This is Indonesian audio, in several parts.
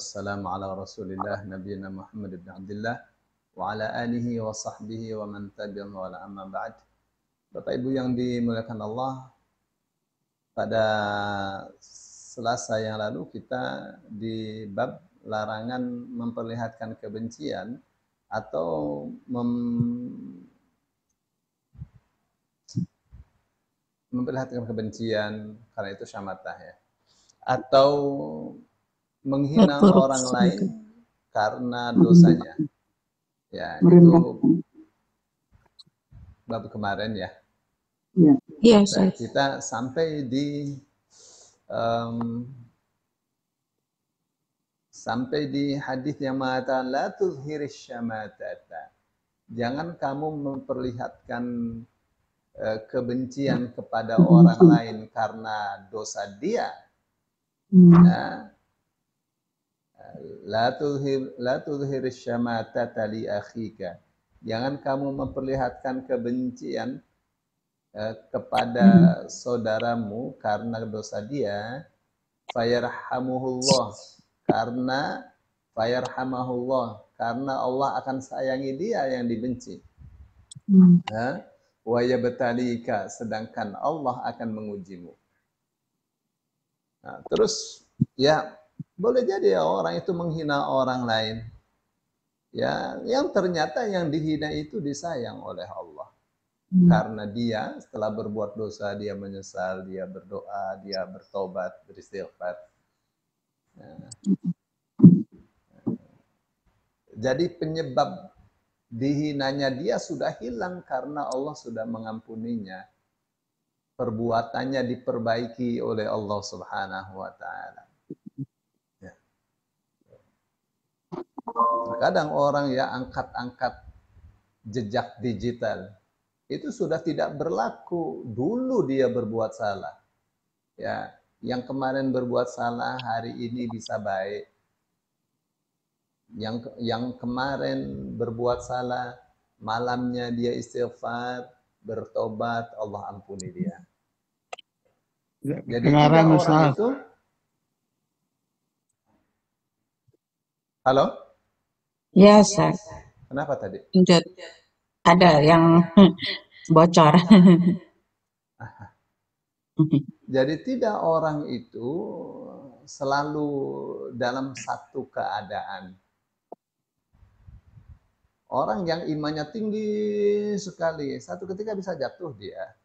Wassalamu ala Rasulillah nabiyina Muhammad ibn Abdullah wa ala alihi wa sahbihi wa man tabi'ahum wa ala amma ba'd. Bapak Ibu yang dimuliakan Allah, pada Selasa yang lalu kita di bab larangan memperlihatkan kebencian atau memperlihatkan kebencian, karena itu syamatah ya, atau menghina orang lain karena dosanya. Ya, itu bab kemarin ya. Iya, Nah, kita sampai di hadis yang mengatakan la tuzhirish syamatata. Jangan kamu memperlihatkan kebencian kepada orang lain karena dosa dia. Nah, la tuzhirish syamatata li akhika. Jangan kamu memperlihatkan kebencian kepada saudaramu karena dosa dia. Fayarhamuhullah, karena Allah akan sayangi dia yang dibenci. Wa yabtalika, sedangkan Allah akan mengujimu. Nah, terus ya boleh jadi ya orang itu menghina orang lain. Ya, yang ternyata yang dihina itu disayang oleh Allah. Karena dia setelah berbuat dosa, dia menyesal, dia berdoa, dia bertobat, beristighfar. Nah, jadi penyebab dihinanya dia sudah hilang karena Allah sudah mengampuninya. Perbuatannya diperbaiki oleh Allah Subhanahu wa taala. Ya. Terkadang orang ya angkat-angkat jejak digital itu sudah tidak berlaku. Dulu dia berbuat salah. Ya, yang kemarin berbuat salah hari ini bisa baik. Yang kemarin berbuat salah malamnya dia istighfar, bertobat, Allah ampuni dia. Jadi tidak orang itu. Halo? Ya, Ustaz. Kenapa tadi? Ada yang bocor. Jadi tidak orang itu selalu dalam satu keadaan. Orang yang imannya tinggi sekali, satu ketika bisa jatuh dia.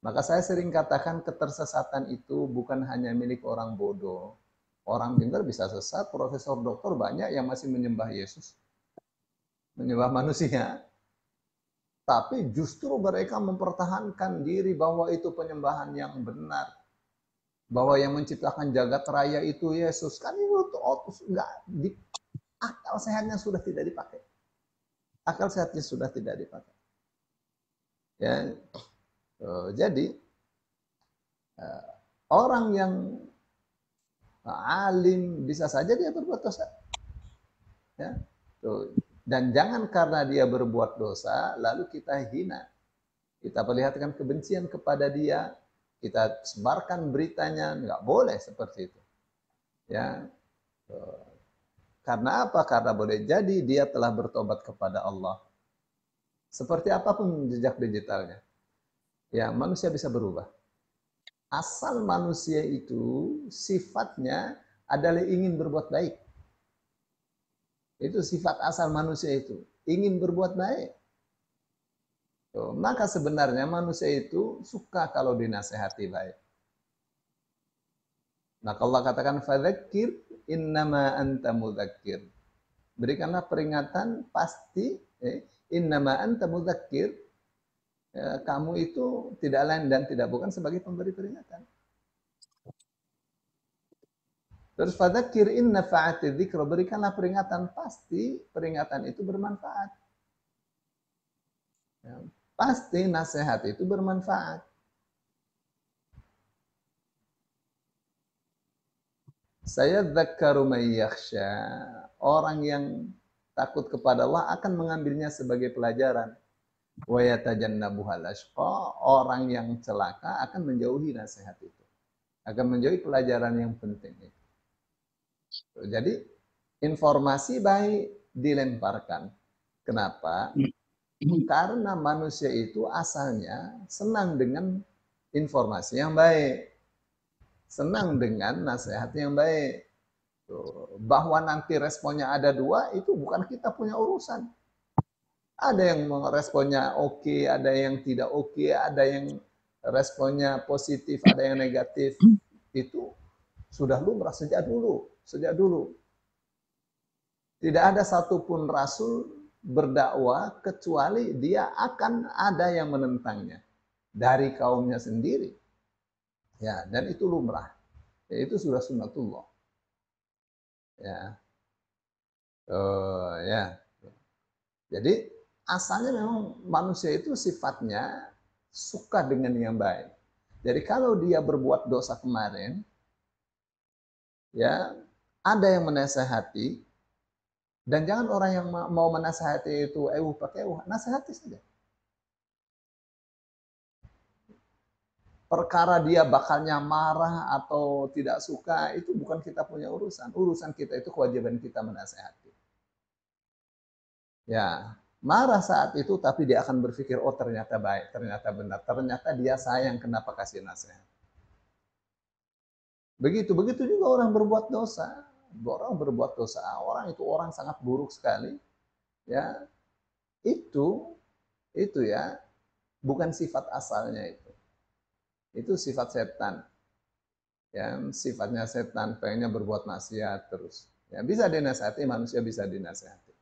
Maka saya sering katakan ketersesatan itu bukan hanya milik orang bodoh. Orang pintar bisa sesat, profesor doktor banyak yang masih menyembah Yesus. Menyembah manusia. Tapi justru mereka mempertahankan diri bahwa itu penyembahan yang benar. Bahwa yang menciptakan jagat raya itu Yesus. Kan itu enggak, akal sehatnya sudah tidak dipakai. Akal sehatnya sudah tidak dipakai. Ya, jadi orang yang alim bisa saja dia berbuat dosa. Ya, dan jangan karena dia berbuat dosa lalu kita hina. Kita perlihatkan kebencian kepada dia, kita sebarkan beritanya, nggak boleh seperti itu. Ya, karena apa? Karena boleh jadi dia telah bertobat kepada Allah. Seperti apapun jejak digitalnya, ya manusia bisa berubah. Asal manusia itu sifatnya adalah ingin berbuat baik. Itu sifat asal manusia itu, ingin berbuat baik. Maka sebenarnya manusia itu suka kalau dinasehati baik. Maka Allah katakan fadzakir innama anta mudzakir. Berikanlah peringatan pasti innama anta mudzakir. Kamu itu tidak lain dan tidak bukan sebagai pemberi peringatan. Terus fadzakir in nafa'ati dzikra, berikanlah peringatan pasti peringatan itu bermanfaat. Ya, pasti nasihat itu bermanfaat. Saya dzakkaru may yakhsha. Orang yang takut kepada Allah akan mengambilnya sebagai pelajaran. Wa yatajannabuhal ashqa. Orang yang celaka akan menjauhi nasihat itu. Akan menjauhi pelajaran yang penting itu. Jadi informasi baik dilemparkan. Kenapa? Karena manusia itu asalnya senang dengan informasi yang baik, senang dengan nasihat yang baik. Bahwa nanti responnya ada dua, itu bukan kita punya urusan. Ada yang responnya oke, ada yang tidak oke, ada yang responnya positif, ada yang negatif. Itu sudah lumrah sejak dulu, sejak dulu. Tidak ada satupun rasul berdakwah kecuali dia akan ada yang menentangnya dari kaumnya sendiri. Ya, dan itu lumrah. Ya, itu sudah sunnatullah. Ya. Ya. Jadi asalnya memang manusia itu sifatnya suka dengan yang baik. Jadi kalau dia berbuat dosa kemarin, ya ada yang menasehati, dan jangan orang yang mau menasehati itu pakai nasihati saja. Perkara dia bakalnya marah atau tidak suka, itu bukan kita punya urusan. Urusan kita itu kewajiban kita menasehati. Ya, marah saat itu tapi dia akan berpikir, oh ternyata baik, ternyata benar, ternyata dia sayang, kenapa kasih nasihat. Begitu juga orang berbuat dosa. Orang berbuat dosa, orang itu orang sangat buruk sekali. Ya, itu ya bukan sifat asalnya itu. Itu sifat setan. Ya, sifatnya setan, pengennya berbuat maksiat terus. Ya, bisa dinasihati, manusia bisa dinasihati.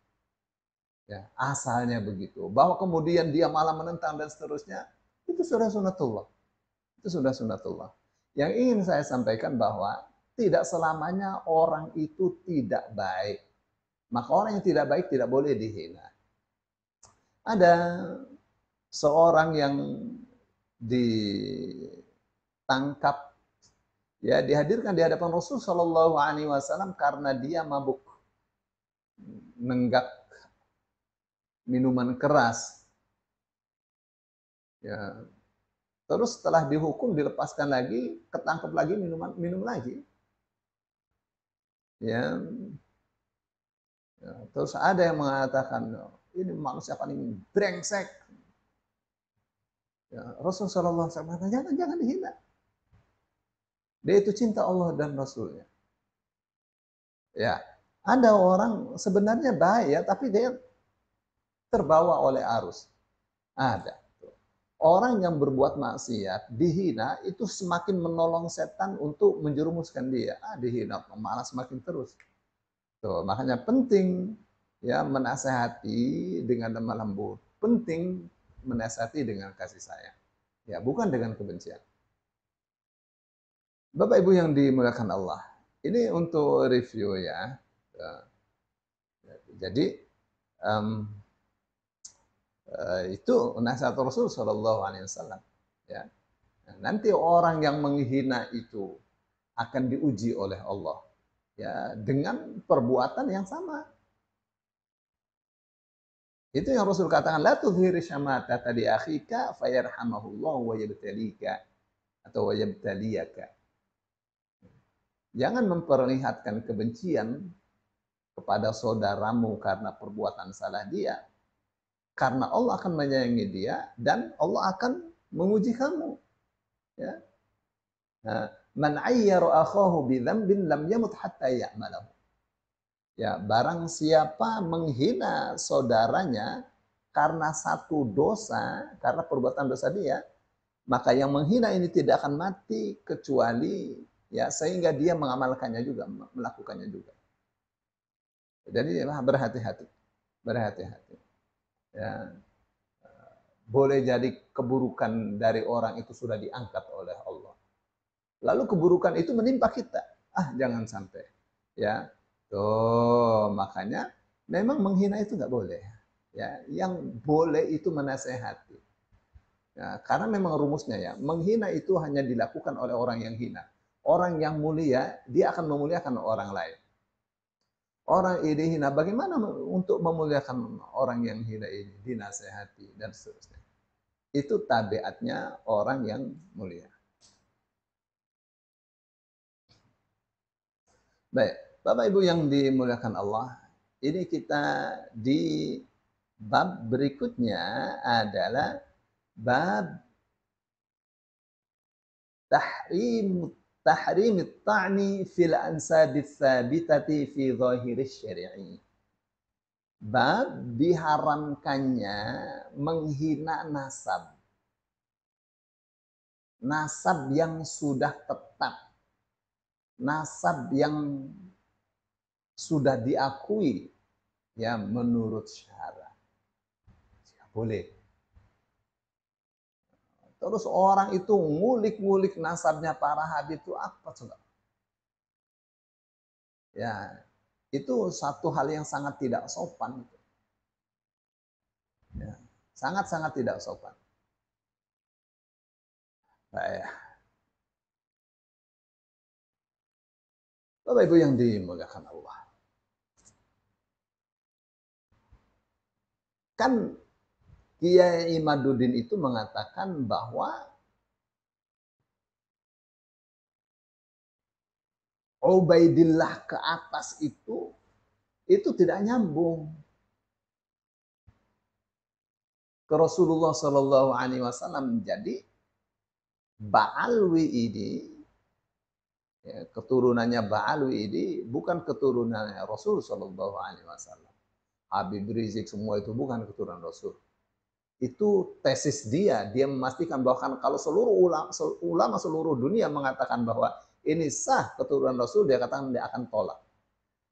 Ya, asalnya begitu. Bahwa kemudian dia malah menentang dan seterusnya, itu sudah sunatullah. Itu sudah sunatullah. Yang ingin saya sampaikan bahwa tidak selamanya orang itu tidak baik. Maka orang yang tidak baik tidak boleh dihina. Ada seorang yang ditangkap, ya dihadirkan di hadapan Rasul Shallallahu Alaihi Wasallam karena dia mabuk nenggak minuman keras. Ya, terus setelah dihukum dilepaskan lagi, ketangkep lagi minum lagi. Ya, ya, terus ada yang mengatakan ini manusia paling brengsek. Ya, Rasul Shallallahu Alaihi Wasallam jangan dihina. Dia itu cinta Allah dan Rasulnya. Ya, ada orang sebenarnya baik ya, tapi dia terbawa oleh arus. Ada. Orang yang berbuat maksiat, dihina, itu semakin menolong setan untuk menjerumuskan dia. Dihina, malah semakin terus. Tuh, makanya penting ya menasehati dengan lemah lembut. Penting menasehati dengan kasih sayang. Ya, bukan dengan kebencian. Bapak Ibu yang dimuliakan Allah, ini untuk review ya. Jadi itu nasihat Rasul Shallallahu Alaihi Wasallam. Ya. Nanti orang yang menghina itu akan diuji oleh Allah ya dengan perbuatan yang sama. Itu yang Rasul katakan, la tudhiri syamata tadi akhika fayarhamahullah wa yabtalika atau wa yabtaliyaka. Jangan memperlihatkan kebencian kepada saudaramu karena perbuatan salah dia. Karena Allah akan menyayangi dia dan Allah akan menguji kamu. Ya. Nah, man ayyaru akhahu bidzambin lam yamut hatta ya'malahu. Ya, barang siapa menghina saudaranya karena satu dosa, karena perbuatan dosa dia, maka yang menghina ini tidak akan mati kecuali ya sehingga dia mengamalkannya juga, melakukannya juga. Jadi berhati-hati, berhati-hati. Ya, boleh jadi keburukan dari orang itu sudah diangkat oleh Allah. Lalu keburukan itu menimpa kita. Jangan sampai. Ya, tuh makanya memang menghina itu nggak boleh. Ya, yang boleh itu menasehati. Ya, karena memang rumusnya ya, menghina itu hanya dilakukan oleh orang yang hina. Orang yang mulia, dia akan memuliakan orang lain. Orang ini hina, bagaimana untuk memuliakan orang yang hina ini? Dinasehati dan seterusnya. Itu tabiatnya orang yang mulia. Baik. Bapak Ibu yang dimuliakan Allah, ini kita di bab berikutnya adalah bab tahrim tahrim at-ta'ni fil ansab ats-tsabitati fi zahir syar'i. Bab diharamkannya menghina nasab. Nasab yang sudah tetap, nasab yang sudah diakui ya menurut syara. Boleh. Terus orang itu ngulik-ngulik nasabnya para habib itu apa coba? Ya, itu satu hal yang sangat tidak sopan. Ya, sangat-sangat tidak sopan. Baik. Bapak Ibu yang dimuliakan Allah. Kan Kiai Imaduddin itu mengatakan bahwa Ubaidillah ke atas itu tidak nyambung ke Rasulullah Shallallahu Alaihi Wasallam. Jadi Ba'alwi ini, ya, keturunannya Ba'alwi ini bukan keturunannya Rasul Shallallahu Alaihi Wasallam. Habib Rizik semua itu bukan keturunan Rasul. Itu tesis dia memastikan bahwa kalau seluruh ulama seluruh dunia mengatakan bahwa ini sah keturunan Rasul, dia katakan dia akan tolak.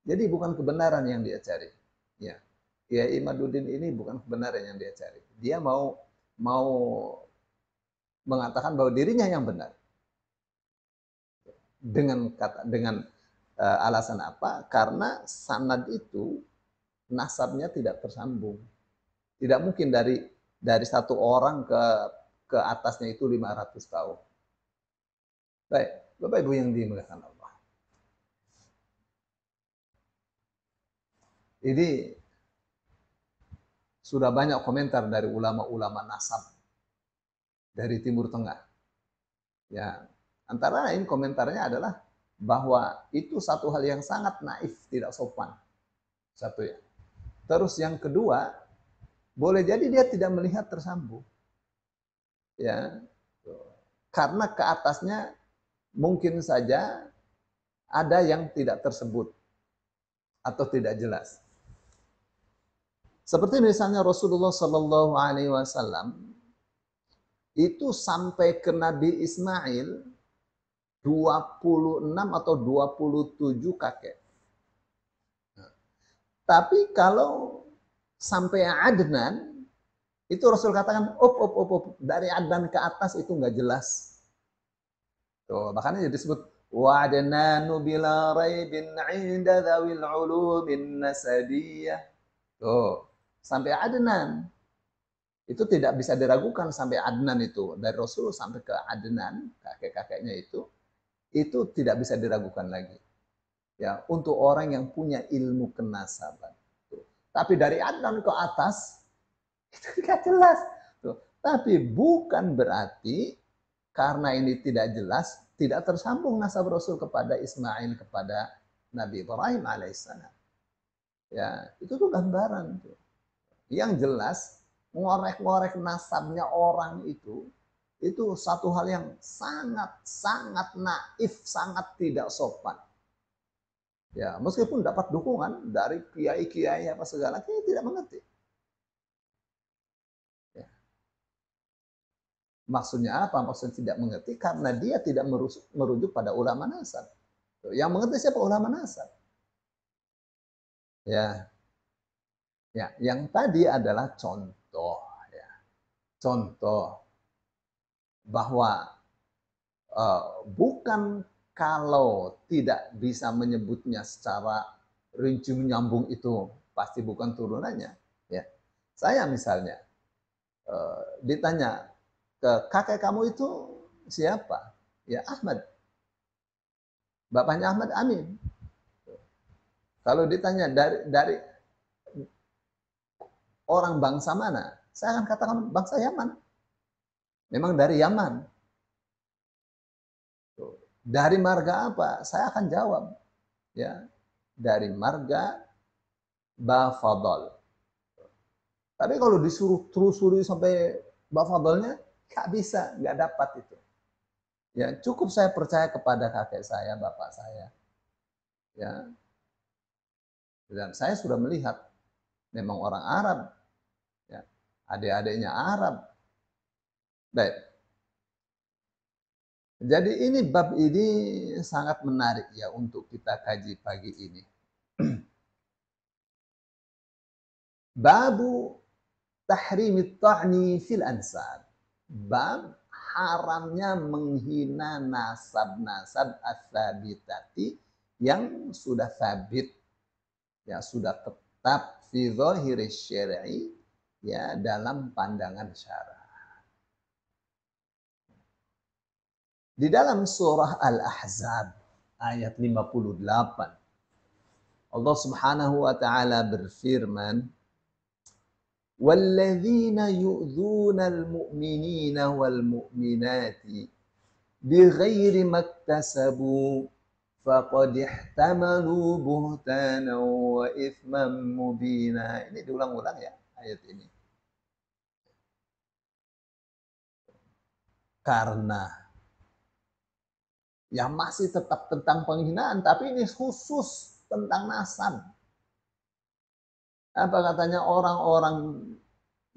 Jadi bukan kebenaran yang dia cari. Ya, Kiai Imaduddin ini bukan kebenaran yang dia cari. Dia mau mengatakan bahwa dirinya yang benar. Dengan alasan apa? Karena sanad itu nasabnya tidak tersambung. Tidak mungkin dari satu orang ke atasnya itu 500 tahun. Baik, Bapak Ibu yang dimuliakan Allah. Ini sudah banyak komentar dari ulama-ulama nasab dari Timur Tengah. Ya, antara lain komentarnya adalah bahwa itu satu hal yang sangat naif, tidak sopan. Satu ya. Terus yang kedua, boleh jadi dia tidak melihat tersambung. Ya. Karena ke atasnya mungkin saja ada yang tidak tersebut atau tidak jelas. Seperti misalnya Rasulullah Shallallahu Alaihi Wasallam itu sampai ke Nabi Ismail 26 atau 27 kakek. Tapi kalau sampai Adnan, itu Rasul katakan, dari Adnan ke atas itu nggak jelas. Tuh, makanya disebut wa'adnanu bila raibin 'inda dzawil 'ulumin nasabiyah. Tuh, sampai Adnan. Itu tidak bisa diragukan sampai Adnan itu. Dari Rasul sampai ke Adnan, kakek-kakeknya itu tidak bisa diragukan lagi. Ya, untuk orang yang punya ilmu kenasaban. Tuh. Tapi dari Adnan ke atas, itu tidak jelas. Tuh. Tapi bukan berarti karena ini tidak jelas, tidak tersambung nasab Rasul kepada Ismail, kepada Nabi Ibrahim alaihissalam. Ya, itu tuh gambaran. Tuh. Yang jelas, ngorek-ngorek nasabnya orang itu satu hal yang sangat naif, sangat tidak sopan. Ya, meskipun dapat dukungan dari kiai-kiai apa segala, kiai tidak mengerti. Ya. Maksudnya apa? Maksudnya tidak mengerti karena dia tidak merujuk pada ulama nasab. Yang mengerti siapa? Ulama nasab. Ya, ya, yang tadi adalah contoh, ya. Contoh bahwa bukan kalau tidak bisa menyebutnya secara rinci menyambung itu pasti bukan turunannya. Ya, saya misalnya ditanya ke kakek kamu itu siapa? Ya Ahmad. Bapaknya Ahmad Amin. Kalau ditanya dari orang bangsa mana? Saya akan katakan bangsa Yaman. Memang dari Yaman. Dari marga apa? Saya akan jawab. Ya. dari marga bafadol. Tapi kalau disuruh telusuri sampai bafadolnya, nggak bisa, nggak dapat itu. Ya, cukup saya percaya kepada kakek saya, bapak saya. Ya, dan saya sudah melihat memang orang Arab, ya, adik-adiknya Arab. Baik. Jadi ini bab ini sangat menarik ya untuk kita kaji pagi ini. Babu tahrimit ta'ni fil ansab. Bab haramnya menghina nasab-nasab ats-tsabitati yang sudah sabit, ya sudah tetap fi dhahiri syar'i, ya dalam pandangan syara. Di dalam surah Al-Ahzab ayat 58 Allah Subhanahu wa taala berfirman, وَالَّذِينَ يُؤْذُونَ الْمُؤْمِنِينَ وَالْمُؤْمِنَاتِ بِغَيْرِ مَا اكْتَسَبُوا فَقَدِ احْتَمَلُوا بُهْتَانًا وَإِثْمًا مُبِينًا. Ini diulang-ulang ya ayat ini. Karena yang masih tetap tentang penghinaan, tapi ini khusus tentang nasab. Apa katanya, orang-orang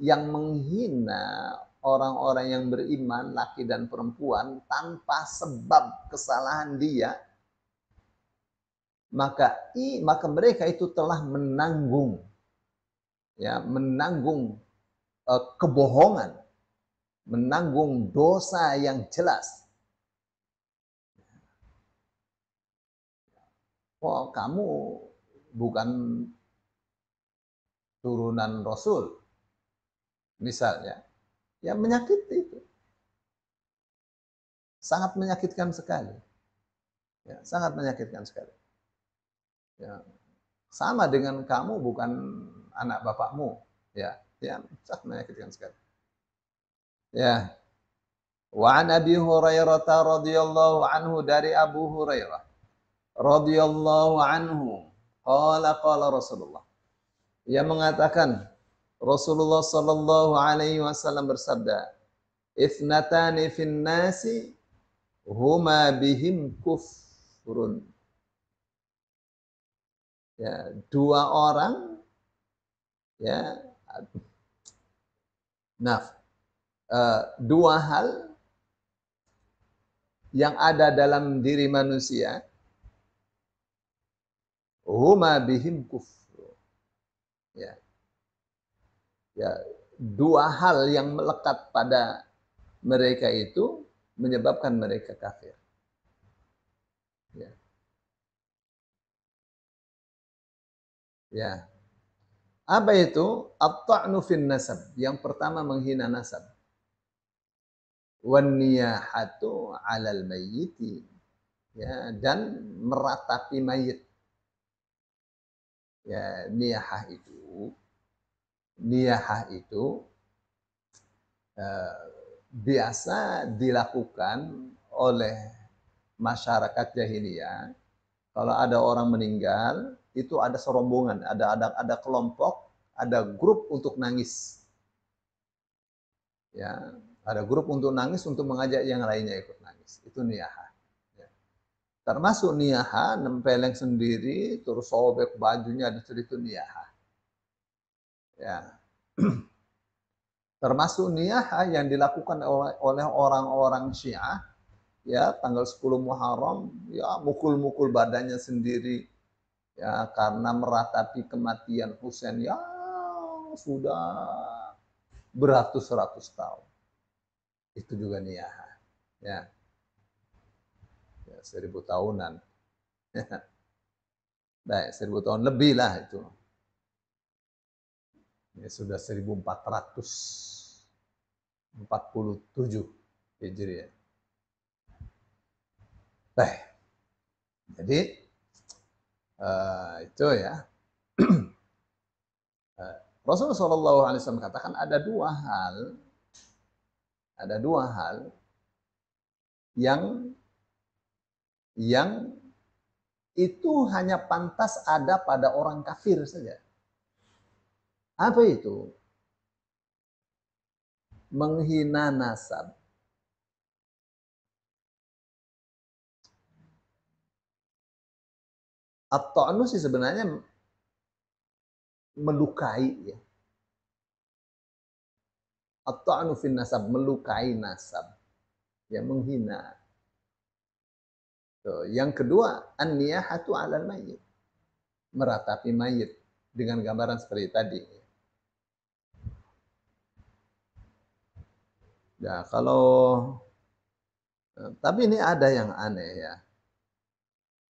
yang menghina orang-orang yang beriman, laki dan perempuan, tanpa sebab kesalahan dia, maka mereka itu telah menanggung, ya, menanggung kebohongan, menanggung dosa yang jelas. Oh, kamu bukan turunan Rasul, misalnya, ya menyakiti itu. Sangat menyakitkan sekali. Ya, sangat menyakitkan sekali. Ya, sama dengan kamu bukan anak bapakmu. Ya, sangat menyakitkan sekali. Ya. Wa an Abi Hurairah radhiyallahu anhu, dari Abu Hurairah radhiyallahu anhu, qala Rasulullah. Ia mengatakan, Rasulullah sallallahu alaihi wasallam bersabda, "Itsnatani fin nasi huma bihim kufrun." Ya, dua orang, ya, dua hal yang ada dalam diri manusia, huma bihim kufrun. Ya. Ya, dua hal yang melekat pada mereka itu menyebabkan mereka kafir. Ya. Ya. Apa itu? At-ta'nu fin nasab. Yang pertama menghina nasab. Wan niyahatu 'alal mayyiti. Ya, dan meratapi mayit. Ya, niyahah itu biasa dilakukan oleh masyarakat jahiliyah. Kalau ada orang meninggal, itu ada serombongan, ada kelompok, ada grup untuk nangis. Ya, ada grup untuk nangis, untuk mengajak yang lainnya ikut nangis. Itu niyaha. Ya. Termasuk niyaha, nempeleng sendiri, terus sobek bajunya, itu niyaha. Ya. Termasuk niyaha yang dilakukan oleh orang-orang Syiah, ya, tanggal 10 Muharram, ya, mukul-mukul badannya sendiri, ya, karena meratapi kematian Husain, ya, sudah beratus-ratus tahun. Itu juga niyaha. Ya. 1000 tahunan. Baik, 1000 tahun lebih lah itu. Ini sudah 1447 Hijriah. Baik. Jadi itu ya. Rasulullah SAW katakan ada dua hal yang itu hanya pantas ada pada orang kafir saja. Apa itu? Menghina nasab. At-ta'nu sih sebenarnya melukai ya. At-ta'nu fin nasab, melukai nasab. Ya, menghina. Tuh. Yang kedua, an-niyahatu 'alal mayyit. Meratapi mayit dengan gambaran seperti tadi. Ya, kalau tapi ini ada yang aneh ya.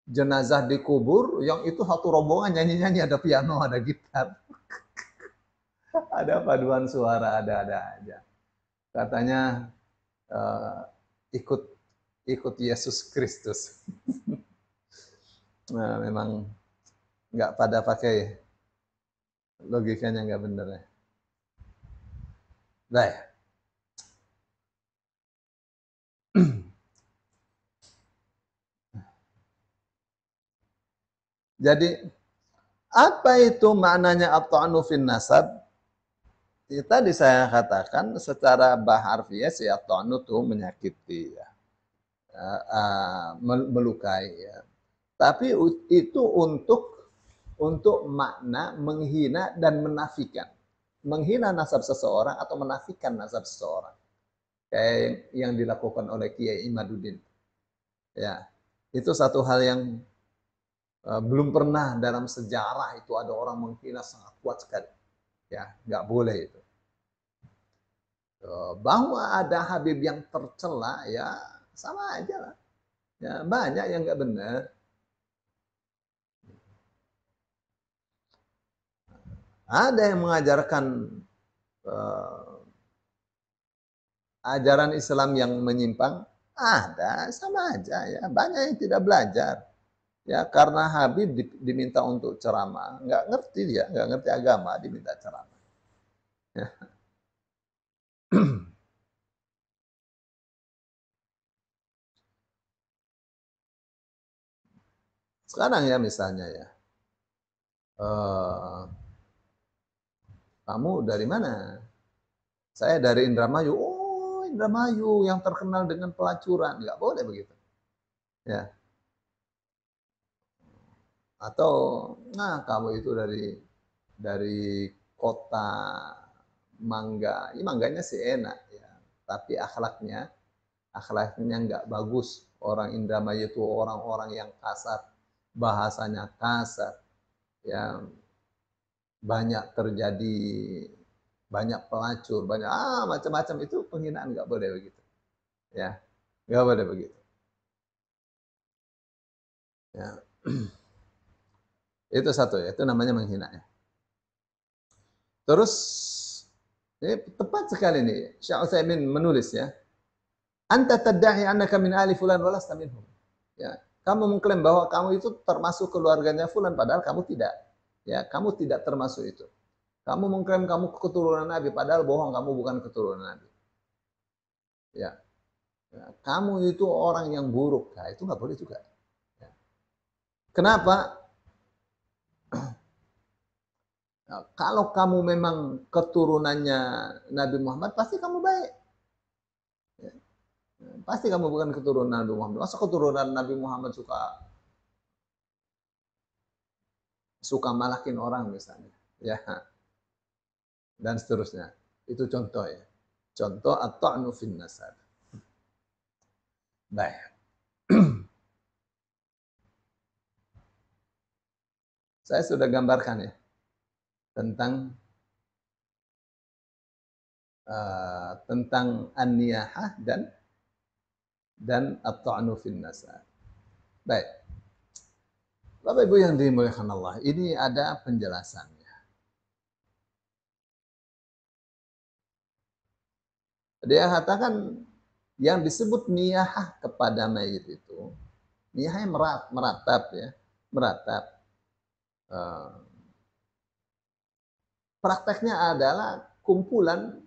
Jenazah dikubur, yang itu satu rombongan nyanyi-nyanyi, ada piano, ada gitar. Ada paduan suara, ada aja. Katanya ikut ikut Yesus Kristus. Nah, memang nggak pada pakai logikanya, nggak bener ya. Baik. Jadi apa itu maknanya at-ta'nu fin nasab? Ya, tadi saya katakan secara bahharfiah si at-ta'nu itu menyakiti ya. Melukai ya. Tapi itu untuk makna menghina dan menafikan. Menghina nasab seseorang atau menafikan nasab seseorang. Kayak yang dilakukan oleh Kiai Imaduddin. Ya, itu satu hal yang belum pernah dalam sejarah itu ada orang menghina sangat kuat sekali. Ya, nggak boleh itu. Bahwa ada Habib yang tercela, ya sama aja lah. Ya, banyak yang nggak benar. Ada yang mengajarkan ajaran Islam yang menyimpang, ada, sama aja ya. Banyak yang tidak belajar. Ya, karena Habib diminta untuk ceramah, nggak ngerti dia, nggak ngerti agama, diminta ceramah. Ya. Sekarang ya misalnya ya, kamu dari mana? Saya dari Indramayu. Oh, Indramayu yang terkenal dengan pelacuran, nggak boleh begitu. Ya. Atau, nah kamu itu dari kota Mangga. Ini mangganya sih enak ya, tapi akhlaknya nggak bagus. Orang Indramayu itu orang-orang yang kasar, bahasanya kasar, ya banyak terjadi, banyak pelacur, banyak macam-macam, itu penghinaan, nggak boleh begitu. Ya, nggak boleh begitu. Ya. Itu satu ya, itu namanya menghina ya. Terus ini tepat sekali nih, Syekh Utsaimin menulis ya. Anta tadda'i annaka min ali fulan wa lasta minhum. Ya, kamu mengklaim bahwa kamu itu termasuk keluarganya fulan, padahal kamu tidak. Ya, kamu tidak termasuk itu. Kamu mengklaim kamu keturunan Nabi, padahal bohong, kamu bukan keturunan Nabi. Ya, ya, kamu itu orang yang buruk. Nah, itu nggak boleh juga. Ya. Kenapa? Nah, kalau kamu memang keturunannya Nabi Muhammad, pasti kamu baik. Ya. Pasti kamu bukan keturunan Nabi Muhammad. Masa keturunan Nabi Muhammad suka malakin orang misalnya, ya, dan seterusnya. Itu contoh ya. Contoh at-ta'nu fin nasab. Baik. Saya sudah gambarkan ya tentang an-niyahah dan at-ta'nu fin nasab. Baik. Bapak Ibu yang dimuliakan Allah, ini ada penjelasannya. Dia katakan yang disebut niyahah kepada mayit itu, niyahnya meratap ya, meratap. Prakteknya adalah kumpulan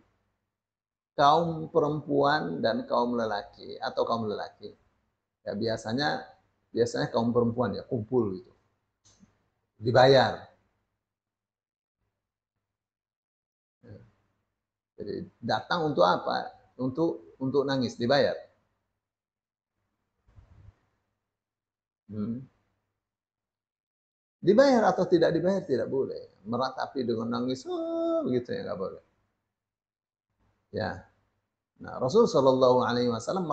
kaum perempuan dan kaum lelaki atau kaum lelaki. Ya, biasanya biasanya kaum perempuan ya kumpul gitu, dibayar. Jadi datang untuk apa? Untuk nangis, dibayar. Hmm. Dibayar atau tidak dibayar tidak boleh. Meratapi dengan nangis, oh, begitu ya nggak boleh. Ya, nah Rasul Shallallahu Alaihi Wasallam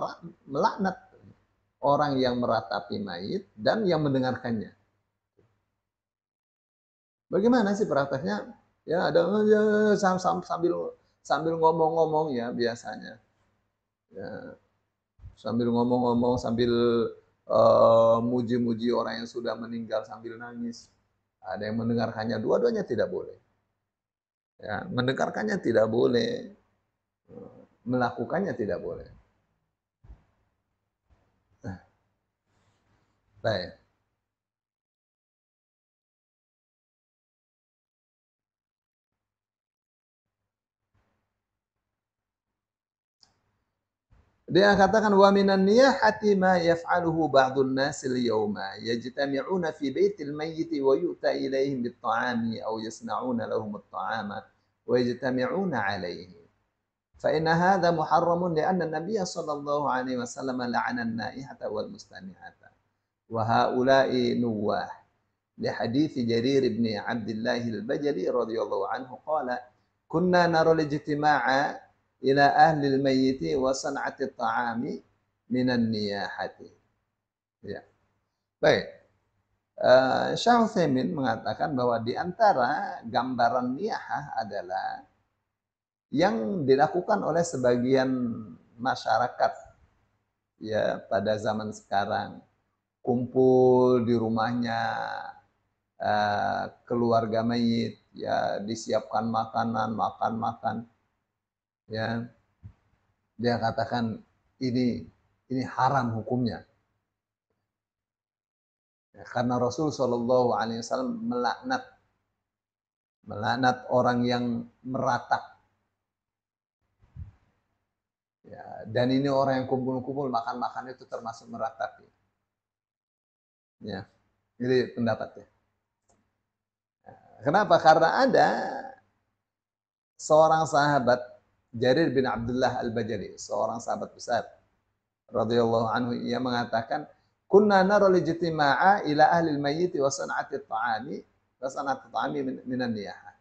melaknat orang yang meratapi mayit dan yang mendengarkannya. Bagaimana sih prakteknya? Ya ada ya, sambil sambil ngomong-ngomong ya biasanya. Ya, sambil ngomong-ngomong, sambil muji-muji orang yang sudah meninggal sambil nangis. Ada yang mendengarkannya, dua-duanya tidak boleh. Ya, mendengarkannya tidak boleh, melakukannya tidak boleh. Nah, baik. Dia katakan wa minan niyahati ma yaf'aluhu ba'dun nasil yawma yajtami'una fi baitil mayyit wa yu'ta ilaihim bit-ta'ami aw yasna'una lahum at-ta'ama wa yajtami'una 'alaihi. Fa inna hadha muharramun li'anna an-nabiy sallallahu alaihi wasallam la'ana an-naihata wal mustami'ata wa haula'i nuwah. Li hadits Jarir bin Abdullah al-Bajali radhiyallahu anhu qala kunna nara al-ijtima'a ila ahli al-mayyit wa san'ati at-ta'ami minan niyahati. Ya. Baik. Syekh Utsaimin mengatakan bahwa di antara gambaran niyahah adalah yang dilakukan oleh sebagian masyarakat ya pada zaman sekarang, kumpul di rumahnya keluarga mayit ya, disiapkan makanan, makan-makan ya. Dia katakan ini haram hukumnya. Ya, karena Rasul Shallallahu Alaihi Wasallam melaknat orang yang meratap. Ya, dan ini orang yang kumpul-kumpul makan-makan itu termasuk meratapi. Ya, ini pendapatnya. Kenapa? Karena ada seorang sahabat Jarir bin Abdullah Al-Bajali, seorang sahabat besar radhiyallahu anhu, ia mengatakan kunna nara lijtima'a ila ahli al-mayyit wa san'ati at-ta'ami minan niyahah.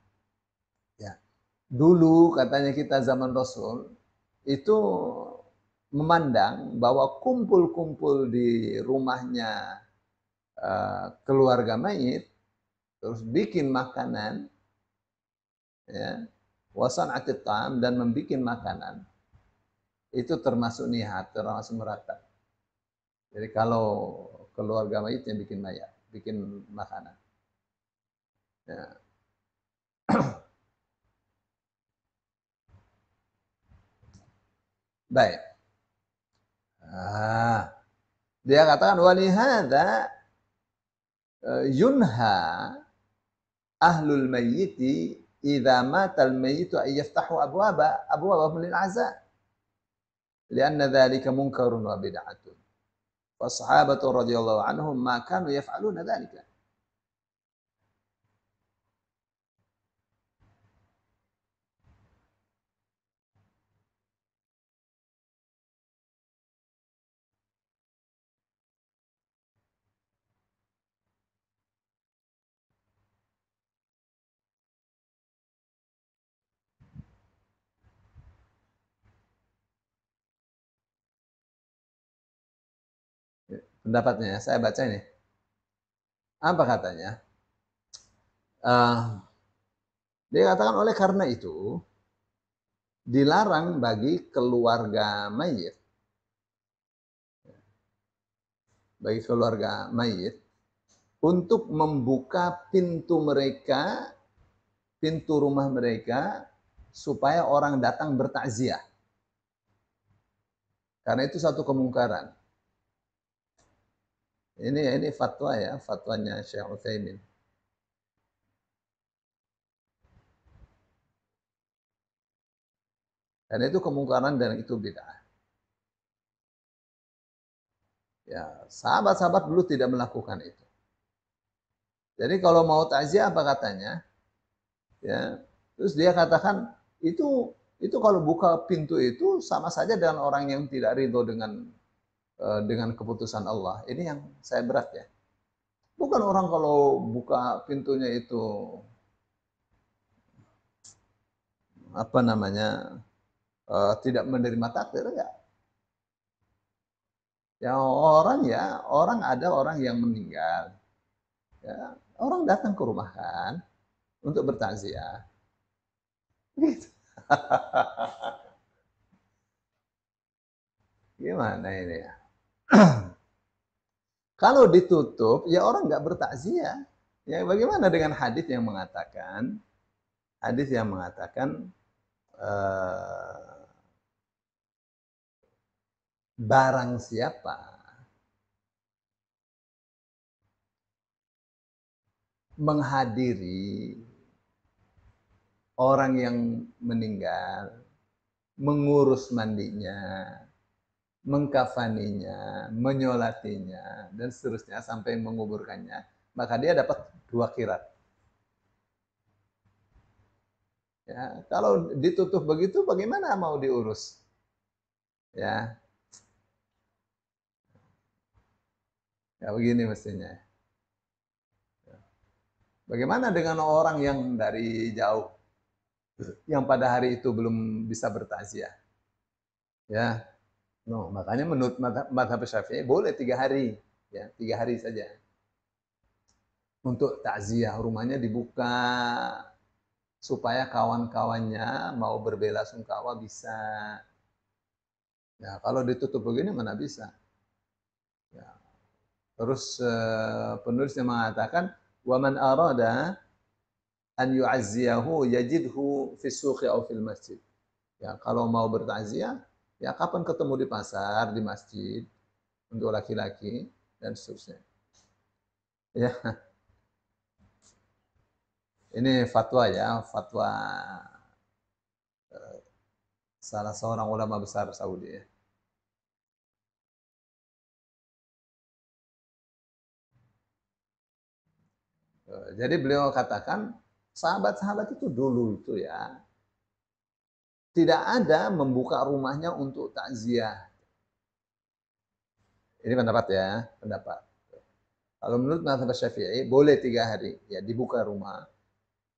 Ya. Dulu katanya kita zaman Rasul itu memandang bahwa kumpul-kumpul di rumahnya keluarga mayit terus bikin makanan ya, wasan atit ta'am, dan membuat makanan itu termasuk nihat, termasuk meratap. Jadi kalau keluarga mayit yang bikin mayat, bikin makanan. Ya. Baik. Dia katakan walihada yunha ahlul mayyiti idza mata al mayyitu ay yaftahu abwaba lil aza lianna dzalika munkarun wa bid'atun. Wassahabatu radhiyallahu anhum ma kanu yaf'aluna dzalika. Pendapatnya saya baca ini. Apa katanya? Dia katakan oleh karena itu dilarang bagi keluarga mayit, untuk membuka pintu rumah mereka supaya orang datang bertakziah. Karena itu satu kemungkaran. Ini fatwa ya, fatwanya Syekh Utsaimin. Dan itu kemungkaran dan itu bid'ah. Ya, sahabat-sahabat dulu tidak melakukan itu. Jadi kalau mau takziah apa katanya? Ya, terus dia katakan itu kalau buka pintu itu sama saja dengan orang yang tidak ridho dengan keputusan Allah. Ini yang saya berat ya. Bukan orang kalau buka pintunya itu apa namanya tidak menerima takdir ya. Orang ada orang yang meninggal. Ya, orang datang ke rumah kan untuk bertakziah. Gitu. Gimana ini ya? Kalau ditutup, ya orang nggak bertakziah. Ya bagaimana dengan hadis yang mengatakan eh, barang siapa menghadiri orang yang meninggal, mengurus mandinya, mengkafaninya, menyolatinya, dan seterusnya sampai menguburkannya, maka dia dapat 2 qirat. Ya, kalau ditutup begitu, bagaimana mau diurus? Ya, ya begini mestinya. Bagaimana dengan orang yang dari jauh, yang pada hari itu belum bisa bertakziah? Ya, no, makanya menurut mazhab Syafi'i boleh 3 hari, ya 3 hari saja untuk takziah, rumahnya dibuka supaya kawan-kawannya mau berbelasungkawa bisa. Ya, kalau ditutup begini mana bisa. Ya. Terus penulisnya mengatakan waman arada an yu'azziyahu yajidhu fi suqi aw fil masjid. Ya, kalau mau bertakziah, ya kapan ketemu di pasar, di masjid untuk laki-laki dan seterusnya. Ya, ini fatwa ya, fatwa salah seorang ulama besar Saudi ya. Jadi beliau katakan sahabat-sahabat itu dulu itu ya tidak ada membuka rumahnya untuk takziah. Ini pendapat ya, pendapat. Kalau menurut mazhab Syafi'i boleh 3 hari ya dibuka rumah.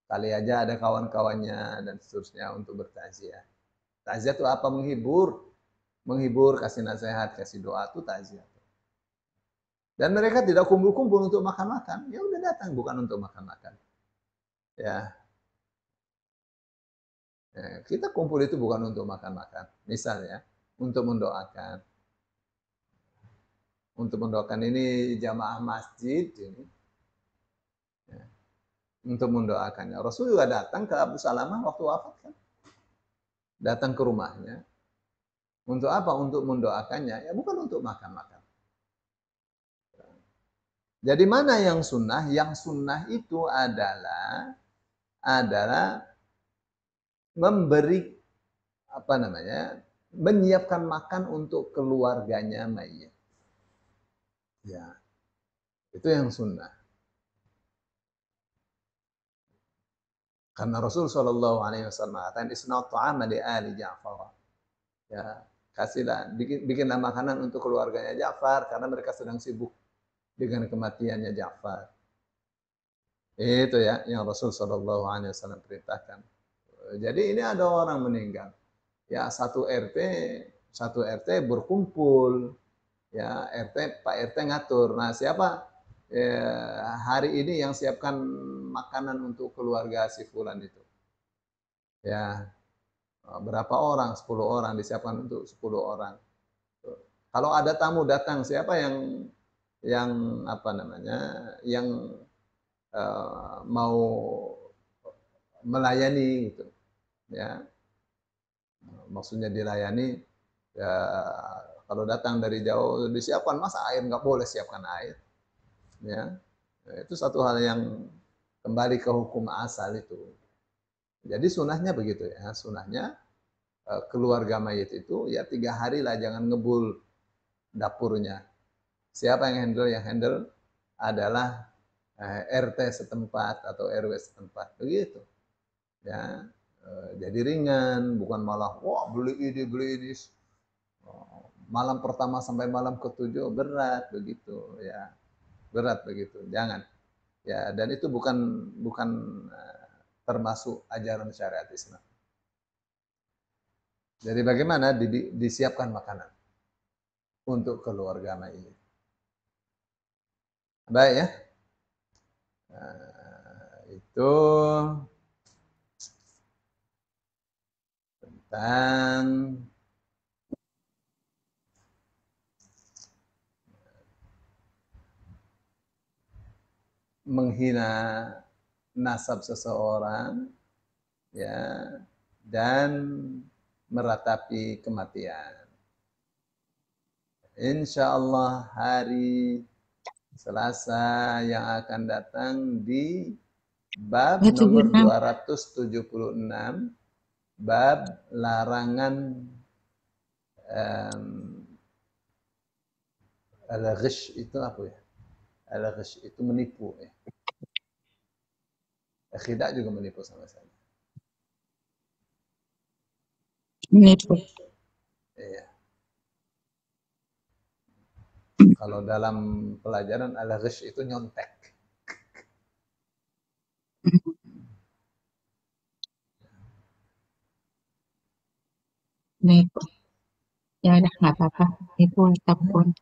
Kali aja ada kawan-kawannya dan seterusnya untuk bertakziah. Takziah itu apa? Menghibur, kasih nasihat, kasih doa itu takziah. Dan mereka tidak kumpul-kumpul untuk makan-makan. Ya udah datang bukan untuk makan-makan. Ya, kita kumpul itu bukan untuk makan-makan. Misalnya untuk mendoakan. Untuk mendoakan ini jamaah masjid ini. Ya, untuk mendoakannya. Rasul juga datang ke Abu Salamah waktu wafat kan. Datang ke rumahnya. Untuk apa? Untuk mendoakannya. Ya bukan untuk makan-makan. Jadi mana yang sunnah? Yang sunnah itu adalah memberi apa namanya? Menyiapkan makan untuk keluarganya mayit. Ya, itu yang sunnah. Karena Rasul Shallallahu Alaihi Wasallam mengatakan isna'ut ta'ama li ali Ja'far. Ya, kasihlah bikinlah makanan untuk keluarganya Ja'far karena mereka sedang sibuk dengan kematiannya Ja'far. Itu ya yang Rasul Shallallahu Alaihi Wasallam perintahkan. Jadi ini ada orang meninggal, ya satu RT berkumpul, ya Pak RT ngatur. Nah siapa hari ini yang siapkan makanan untuk keluarga si Fulan itu? Ya berapa orang? 10 orang disiapkan untuk 10 orang. Kalau ada tamu datang, siapa yang apa namanya, yang mau melayani gitu, ya maksudnya dilayani ya kalau datang dari jauh disiapkan masa air nggak boleh siapkan air, ya itu satu hal yang kembali ke hukum asal itu. Jadi sunahnya begitu ya, sunahnya keluarga mayit itu ya 3 hari lah jangan ngebul dapurnya. Siapa yang handle? Yang handle adalah RT setempat atau RW setempat, begitu. Ya, jadi ringan, bukan malah wah beli ini, malam pertama sampai malam ketujuh berat begitu ya, berat begitu, jangan. Ya, dan itu bukan bukan termasuk ajaran syariat Islam. Jadi bagaimana disiapkan makanan untuk keluarga ini. Baik ya. Itu tentang menghina nasab seseorang ya dan meratapi kematian. Insya Allah hari Selasa yang akan datang di bab nomor 276. 276, bab larangan al-ghish itu apa ya? Al-ghish itu menipu ya. Khidak juga menipu sama saja. Menipu. Iya. Kalau dalam pelajaran al-ghish itu nyontek. Menipu. Ya udah nggak apa-apa. Itu ataupun